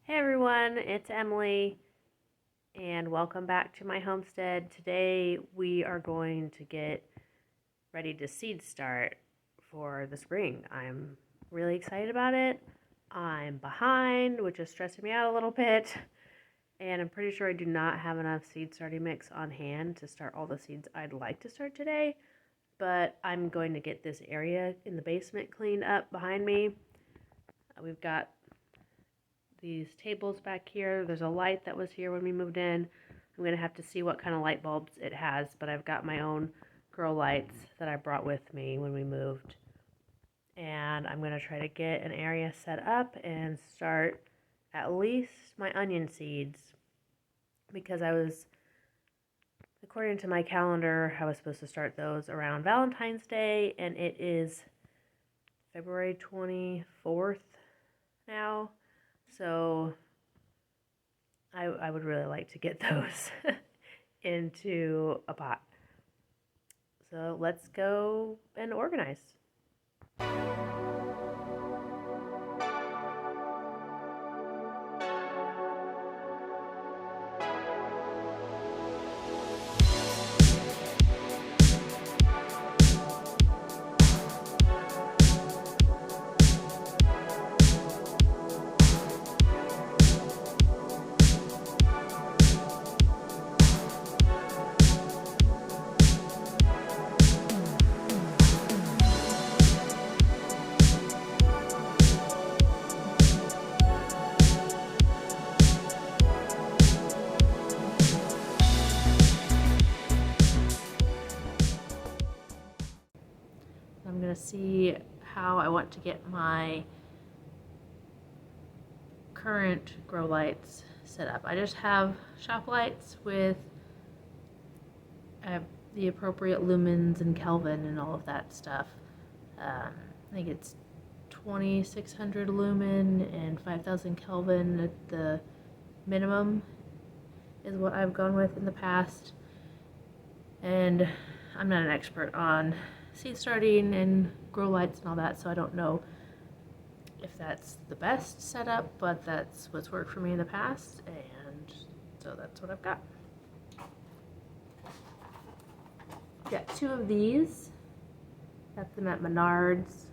Hey everyone, it's Emily, and welcome back to my homestead. Today we are going to get ready to seed start for the spring. I'm really excited about it. I'm behind, which is stressing me out a little bit, and I'm pretty sure I do not have enough seed starting mix on hand to start all the seeds I'd like to start today, but I'm going to get this area in the basement cleaned up behind me. We've got these tables back here. There's a light that was here when we moved in. I'm going to have to see what kind of light bulbs it has, but I've got my own grow lights that I brought with me when we moved. And I'm going to try to get an area set up and start at least my onion seeds, because according to my calendar, I was supposed to start those around Valentine's Day, and it is February 24th now. So I would really like to get those into a pot. So let's go and organize. I'm going to see how I want to get my current grow lights set up. I just have shop lights with the appropriate lumens and Kelvin and all of that stuff. I think it's 2600 lumen and 5000 Kelvin at the minimum is what I've gone with in the past. And I'm not an expert on seed starting and grow lights and all that, so I don't know if that's the best setup, but that's what's worked for me in the past, and so that's what I've got. Got two of these. Got them at Menards.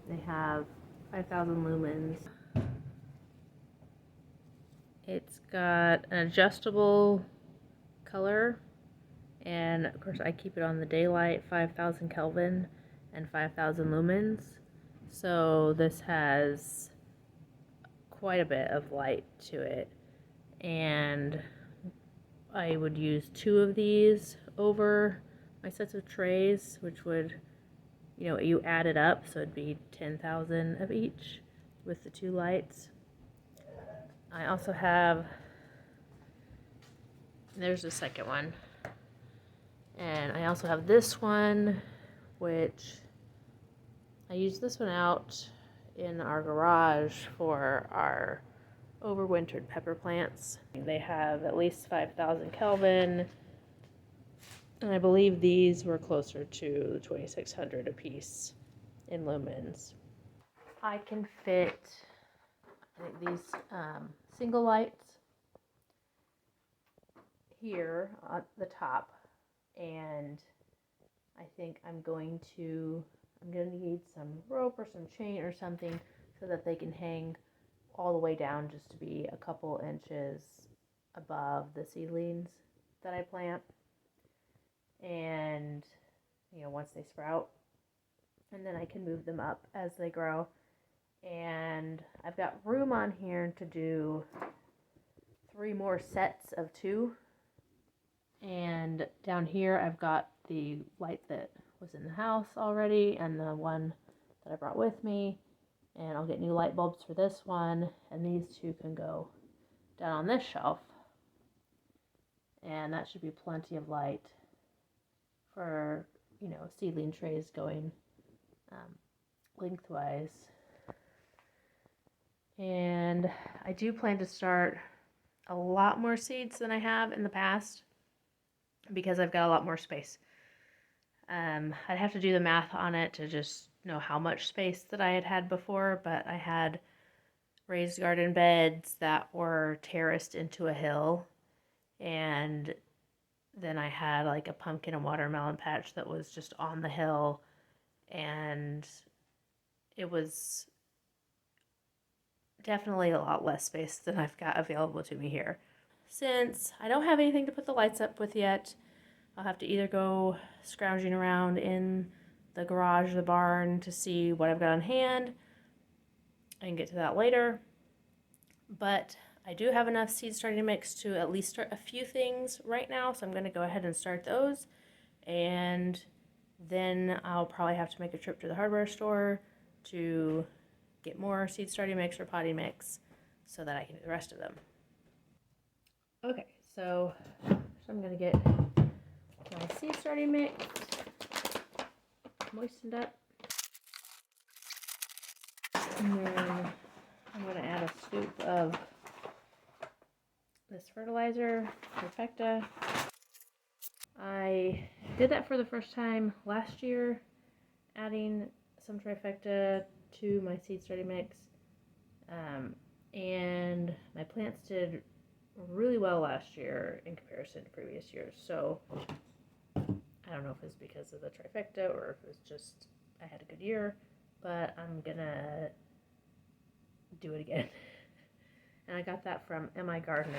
They have 5000 lumens. It's got an adjustable color, and of course I keep it on the daylight, 5000 Kelvin and 5000 lumens. So this has quite a bit of light to it, and I would use two of these over my sets of trays, which would, you add it up, so it'd be 10,000 of each with the two lights. I also have, there's the second one, and I also have this one, which I use this one out in our garage for our overwintered pepper plants. They have at least 5000 Kelvin, and I believe these were closer to the 2600 a piece in lumens. I can fit these single lights here at the top, and I think I'm going to need some rope or some chain or something so that they can hang all the way down, just to be a couple inches above the seedlings that I plant. And once they sprout, and then I can move them up as they grow. And I've got room on here to do 3 more sets of 2. And down here I've got the light that was in the house already and the one that I brought with me, and I'll get new light bulbs for this one, and these 2 can go down on this shelf, and that should be plenty of light for seedling trays going lengthwise. And I do plan to start a lot more seeds than I have in the past, because I've got a lot more space. I'd have to do the math on it to just know how much space that I had before, but I had raised garden beds that were terraced into a hill, and then I had like a pumpkin and watermelon patch that was just on the hill, and it was definitely a lot less space than I've got available to me here. Since I don't have anything to put the lights up with yet, I'll have to either go scrounging around in the garage or the barn to see what I've got on hand. I can get to that later. But I do have enough seed starting mix to at least start a few things right now, so I'm going to go ahead and start those. And then I'll probably have to make a trip to the hardware store to get more seed starting mix or potting mix so that I can do the rest of them. Okay, so I'm going to get my seed starting mix moistened up. And then I'm going to add a scoop of this fertilizer, Trifecta. I did that for the first time last year, adding some Trifecta to my seed starting mix. And my plants did really well last year in comparison to previous years. So I don't know if it's because of the Trifecta or if it's just I had a good year, but I'm gonna do it again. And I got that from M.I. Gardener.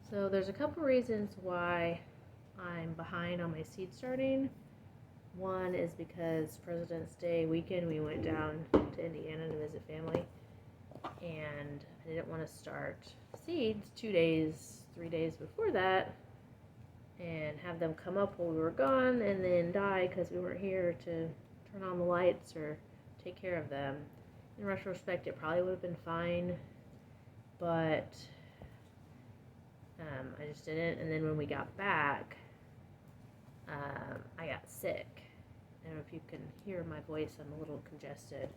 So there's a couple reasons why I'm behind on my seed starting. One is because President's Day weekend we went down to Indiana to visit family, and I didn't want to start seeds 2 days, 3 days before that and have them come up while we were gone and then die because we weren't here to turn on the lights or take care of them. In retrospect, it probably would have been fine, but I just didn't. And then when we got back, I got sick. I don't know if you can hear my voice, I'm a little congested.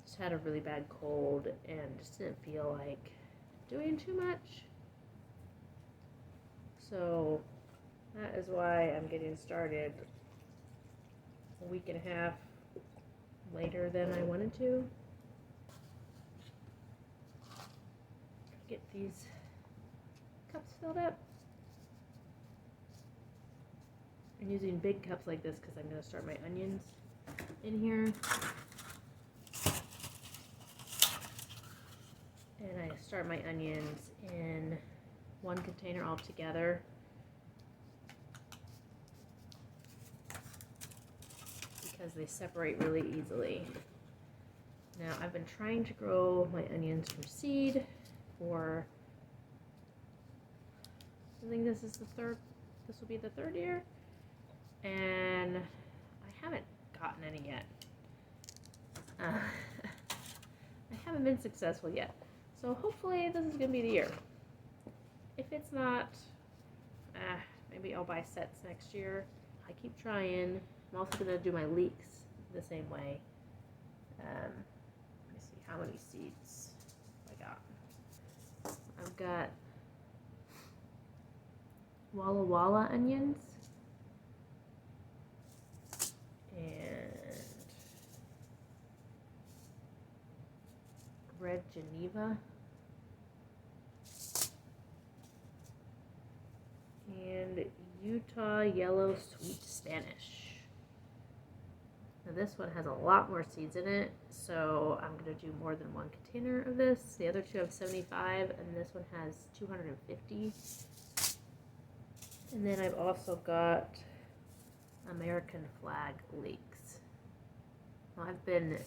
Just had a really bad cold and just didn't feel like doing too much. So that is why I'm getting started a week and a half later than I wanted to. Get these cups filled up. I'm using big cups like this because I'm going to start my onions in here. And I start my onions in one container all together. Because they separate really easily. Now I've been trying to grow my onions from seed for, I think this will be the third year. And I haven't gotten any yet. I haven't been successful yet. So hopefully this is going to be the year. If it's not, maybe I'll buy sets next year. I keep trying. I'm also going to do my leeks the same way. Let me see how many seeds I got. I've got Walla Walla onions. And Red Geneva. And Utah Yellow Sweet Spanish. Now this one has a lot more seeds in it, so I'm going to do more than one container of this. The other two have 75, and this one has 250. And then I've also got American flag leeks. Well, I've been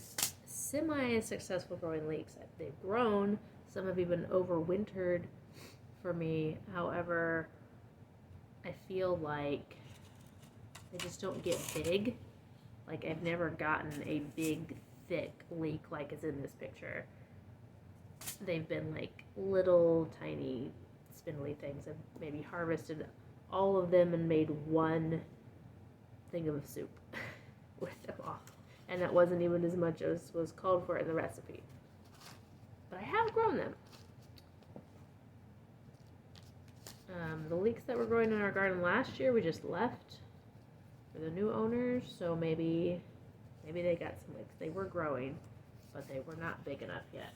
semi-successful growing leeks. They've grown. Some have even overwintered for me. However, I feel like they just don't get big. Like I've never gotten a big, thick leek like is in this picture. They've been like little, tiny, spindly things. I've maybe harvested all of them and made one thing of soup with them all. And that wasn't even as much as was called for in the recipe. But I have grown them. The leeks that were growing in our garden last year, we just left for the new owners, so maybe they got some leeks. They were growing, but they were not big enough yet.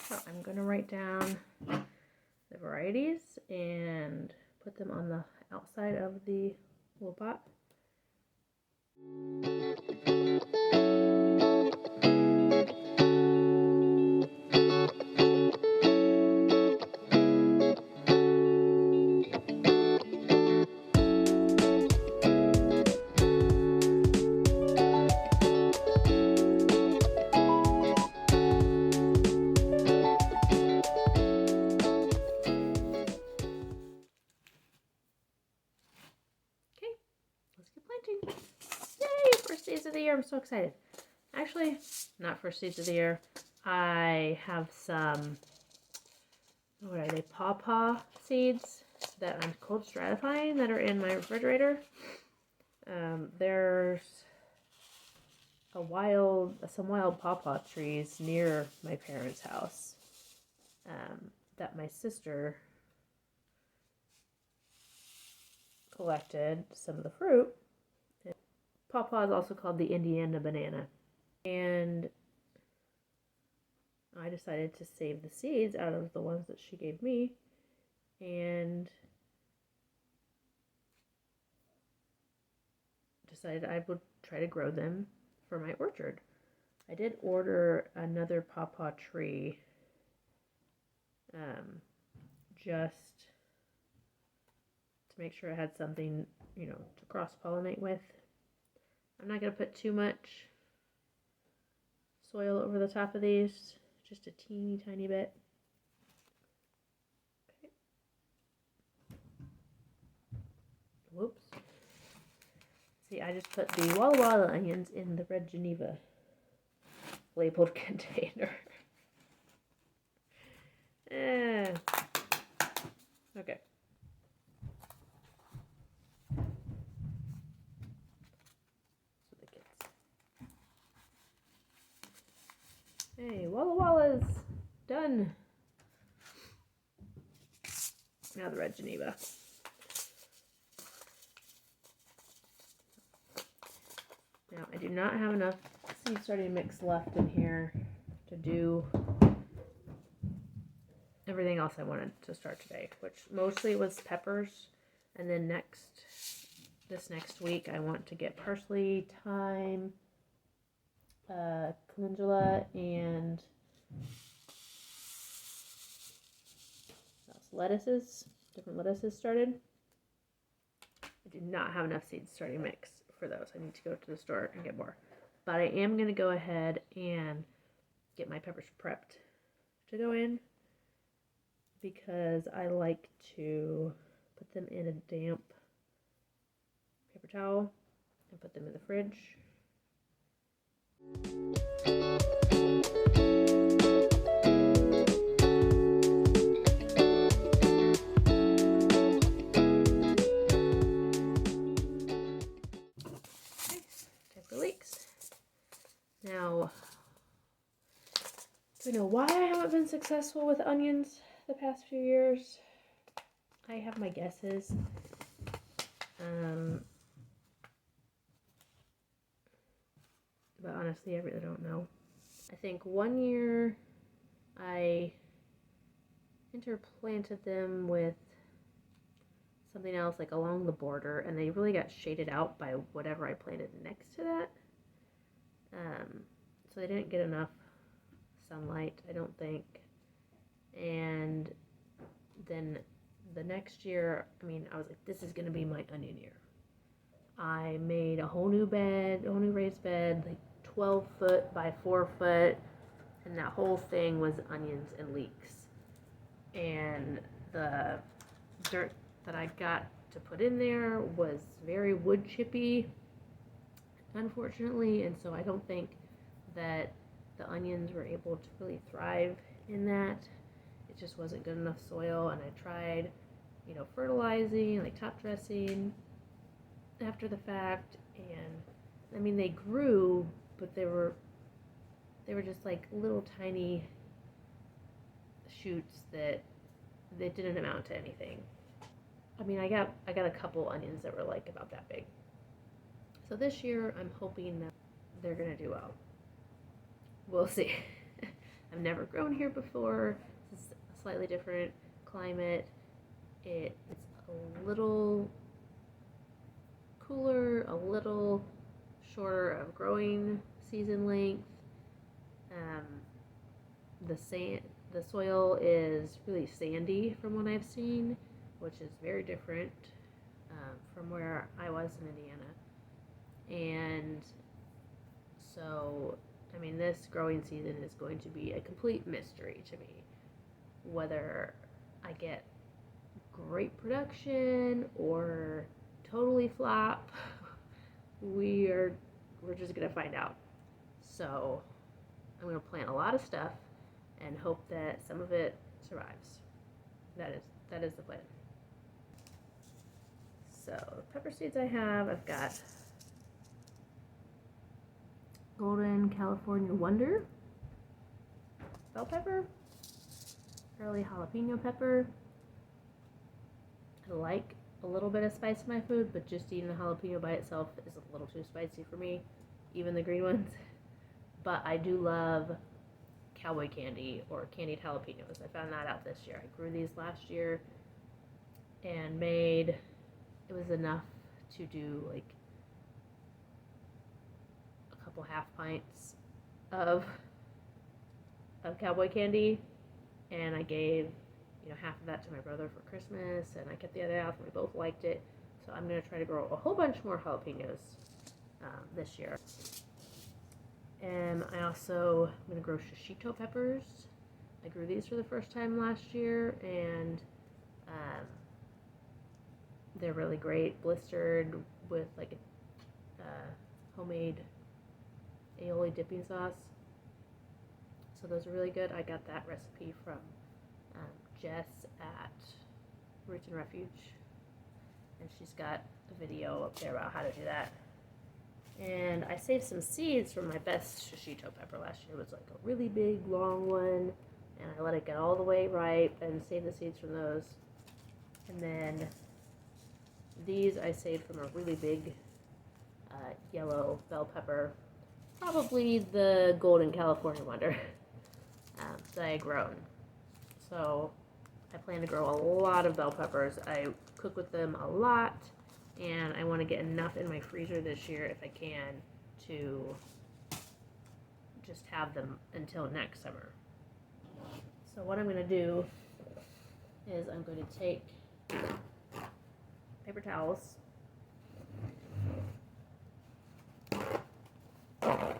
So I'm going to write down the varieties and put them on the outside of the little pot. Seeds of the year. I'm so excited. Actually, not for seeds of the year. I have some, what are they, pawpaw seeds that I'm cold stratifying that are in my refrigerator. There's some wild pawpaw trees near my parents' house that my sister collected some of the fruit. Pawpaw is also called the Indiana banana. And I decided to save the seeds out of the ones that she gave me. And decided I would try to grow them for my orchard. I did order another pawpaw tree just to make sure I had something, to cross-pollinate with. I'm not going to put too much soil over the top of these, just a teeny tiny bit. Okay. Whoops. See, I just put the Walla Walla onions in the red Geneva labeled container. Okay. Hey, Walla Walla's done. Now the red Geneva. Now I do not have enough seed starting mix left in here to do everything else I wanted to start today, which mostly was peppers. And then this next week I want to get parsley, thyme, calendula, and different lettuces started. I do not have enough seed starting mix for those. I need to go to the store and get more. But I am going to go ahead and get my peppers prepped to go in, because I like to put them in a damp paper towel and put them in the fridge. Time for leeks. Now, do we know why I haven't been successful with onions the past few years? I have my guesses. But honestly, I really don't know. I think one year I interplanted them with something else, like along the border, and they really got shaded out by whatever I planted next to that. So they didn't get enough sunlight, I don't think. And then the next year, I was like, this is going to be my onion year. I made a whole new raised bed, like 12 foot by 4 foot, and that whole thing was onions and leeks. And the dirt that I got to put in there was very wood chippy, unfortunately, and so I don't think that the onions were able to really thrive in that. It just wasn't good enough soil, and I tried, fertilizing, like top dressing after the fact, and they grew, but they were just like little tiny shoots that it didn't amount to anything. I mean, I got a couple onions that were like about that big. So this year, I'm hoping that they're gonna do well. We'll see. I've never grown here before. This is a slightly different climate. It's a little cooler, a little shorter of growing season length. The soil is really sandy from what I've seen, which is very different from where I was in Indiana. And so, I mean, this growing season is going to be a complete mystery to me. Whether I get great production or totally flop, we're just gonna find out. So I'm gonna plant a lot of stuff and hope that some of it survives. That is the plan. So the pepper seeds I've got Golden California Wonder, bell pepper, early jalapeno pepper. I like a little bit of spice in my food, but just eating a jalapeno by itself is a little too spicy for me, even the green ones. But I do love cowboy candy or candied jalapenos. I found that out this year. I grew these last year and it was enough to do like a couple half pints of cowboy candy, and I gave half of that to my brother for Christmas, and I kept the other half, and we both liked it. So I'm going to try to grow a whole bunch more jalapenos this year. And I'm going to grow Shishito peppers. I grew these for the first time last year, and they're really great. Blistered with like a homemade aioli dipping sauce. So those are really good. I got that recipe from Jess at Roots and Refuge, and she's got a video up there about how to do that. And I saved some seeds from my best Shishito pepper last year. It was like a really big, long one, and I let it get all the way ripe and saved the seeds from those. And then these I saved from a really big yellow bell pepper, probably the Golden California Wonder that I had grown. So I plan to grow a lot of bell peppers. I cook with them a lot, and I want to get enough in my freezer this year if I can to just have them until next summer. So what I'm going to do is I'm going to take paper towels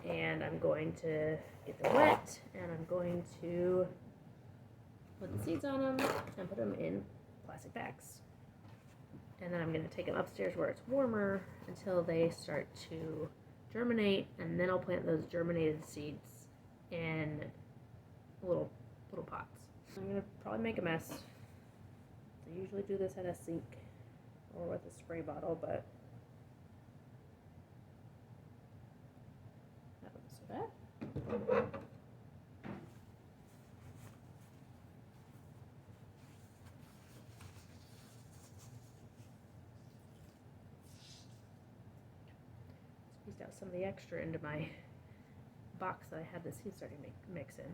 and I'm going to get them wet, and I'm going to put the seeds on them and put them in plastic bags. And then I'm going to take them upstairs where it's warmer until they start to germinate, and then I'll plant those germinated seeds in little pots. I'm going to probably make a mess. I usually do this at a sink or with a spray bottle, but that wasn't so bad. Squeezed out some of the extra into my box that I had the seeds starting to mix in.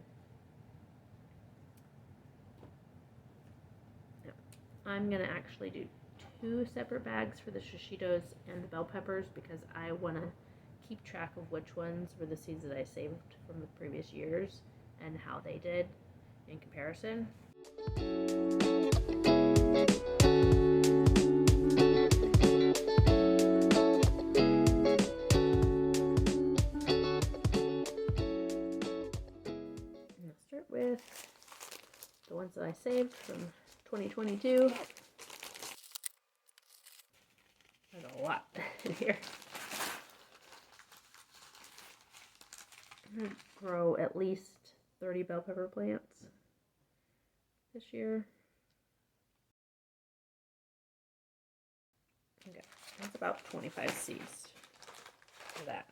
Now, I'm going to actually do 2 separate bags for the Shishitos and the bell peppers because I want to keep track of which ones were the seeds that I saved from the previous years and how they did in comparison. And I'll start with the ones that I saved from 2022. There's a lot in here. I'm going to grow at least 30 bell pepper plants this year. Okay, that's about 25 seeds for that.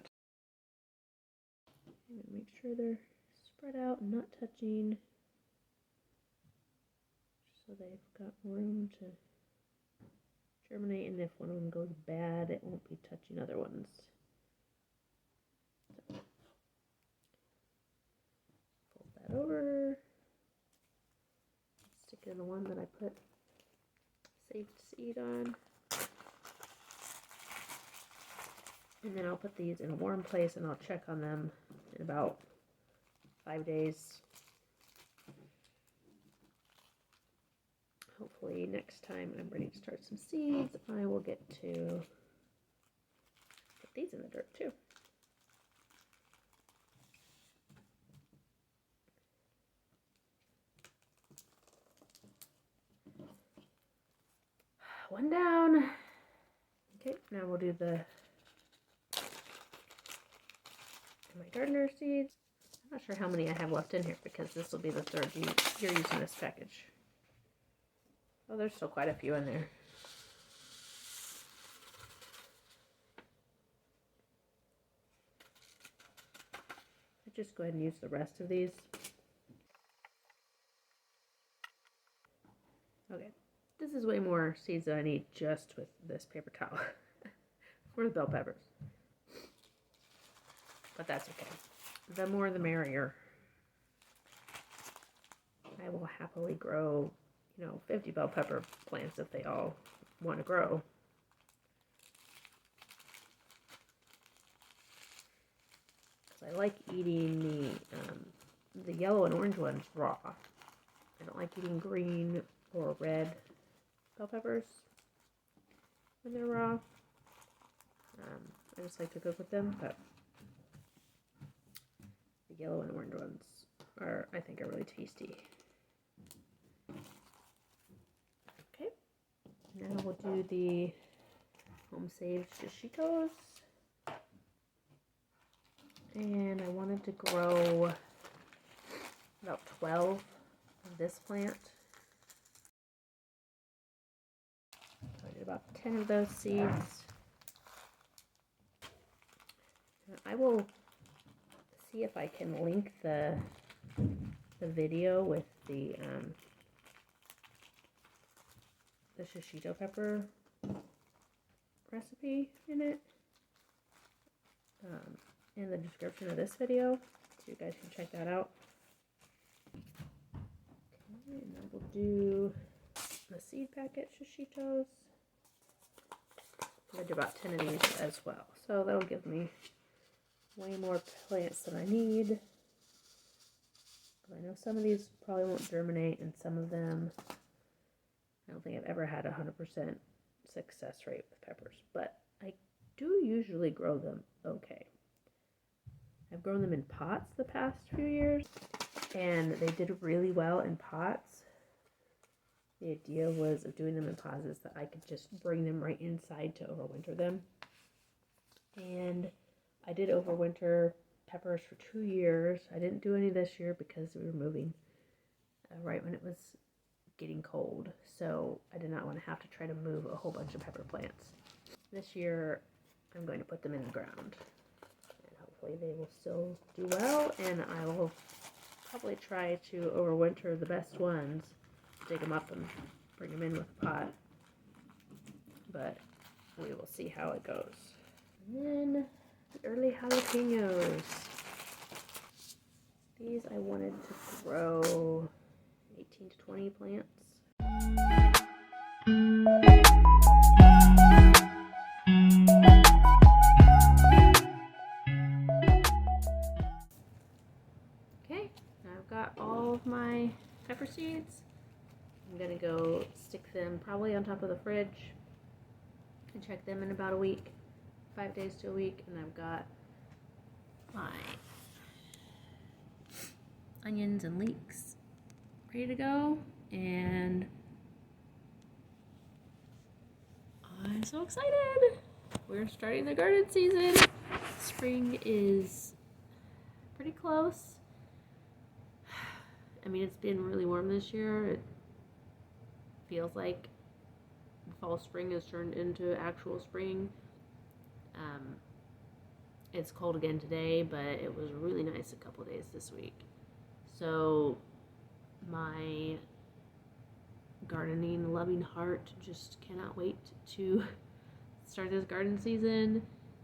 I'm going to make sure they're spread out and not touching, so they've got room to germinate, and if one of them goes bad, it won't be touching other ones. So, fold that over, stick it in the one that I put saved seed on, and then I'll put these in a warm place and I'll check on them in about 5 days. Hopefully next time I'm ready to start some seeds, I will get to put these in the dirt too. One down. Okay, now we'll do my gardener seeds. I'm not sure how many I have left in here because this will be the third year using this package. Oh, there's still quite a few in there. I'll just go ahead and use the rest of these. Okay, this is way more seeds than I need just with this paper towel for the bell peppers. But that's okay. The more the merrier. I will happily grow, 50 bell pepper plants if they all want to grow. Because I like eating the yellow and orange ones raw. I don't like eating green or red bell peppers when they're raw. I just like to cook with them, but the yellow and orange ones I think are really tasty. Okay, now we'll do the Homestead Shishitos. And I wanted to grow about 12 of this plant. So I did about 10 of those seeds. I will see if I can link the video with the Shishito pepper recipe in it in the description of this video, so you guys can check that out. Okay, and then we'll do the seed packet Shishitos. I did about 10 of these as well, so that'll give me way more plants than I need. I know some of these probably won't germinate, and some of them, I don't think I've ever had 100% success rate with peppers, but I do usually grow them okay. I've grown them in pots the past few years, and they did really well in pots. The idea was of doing them in pots is that I could just bring them right inside to overwinter them. And I did overwinter peppers for 2 years. I didn't do any this year because we were moving right when it was getting cold. So I did not want to have to try to move a whole bunch of pepper plants. This year, I'm going to put them in the ground. And hopefully they will still do well. And I will probably try to overwinter the best ones, dig them up and bring them in with a pot. But we will see how it goes. And then the early jalapenos. These I wanted to grow 18 to 20 plants. Okay, I've got all of my pepper seeds. I'm gonna go stick them probably on top of the fridge and check them in about a week, 5 days to a week, and I've got my onions and leeks ready to go, and I'm so excited. We're starting the garden season. Spring is pretty close. I mean, it's been really warm this year. It feels like fall spring has turned into actual spring. It's cold again today, but it was really nice a couple days this week. So my gardening loving heart just cannot wait to start this garden season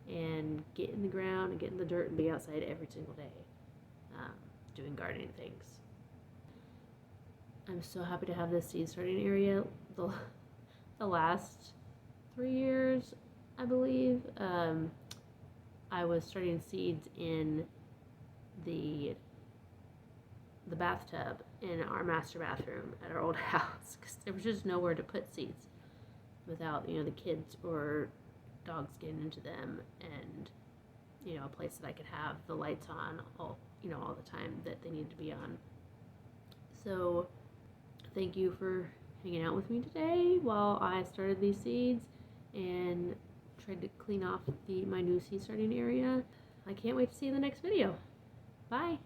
and get in the ground and get in the dirt and be outside every single day doing gardening things. I'm so happy to have this seed starting area. The last 3 years, I believe, I was starting seeds in the bathtub in our master bathroom at our old house because there was just nowhere to put seeds without, the kids or dogs getting into them, and a place that I could have the lights on all the time that they needed to be on. So thank you for hanging out with me today while I started these seeds and tried to clean off my new seed starting area. I can't wait to see you in the next video. Bye.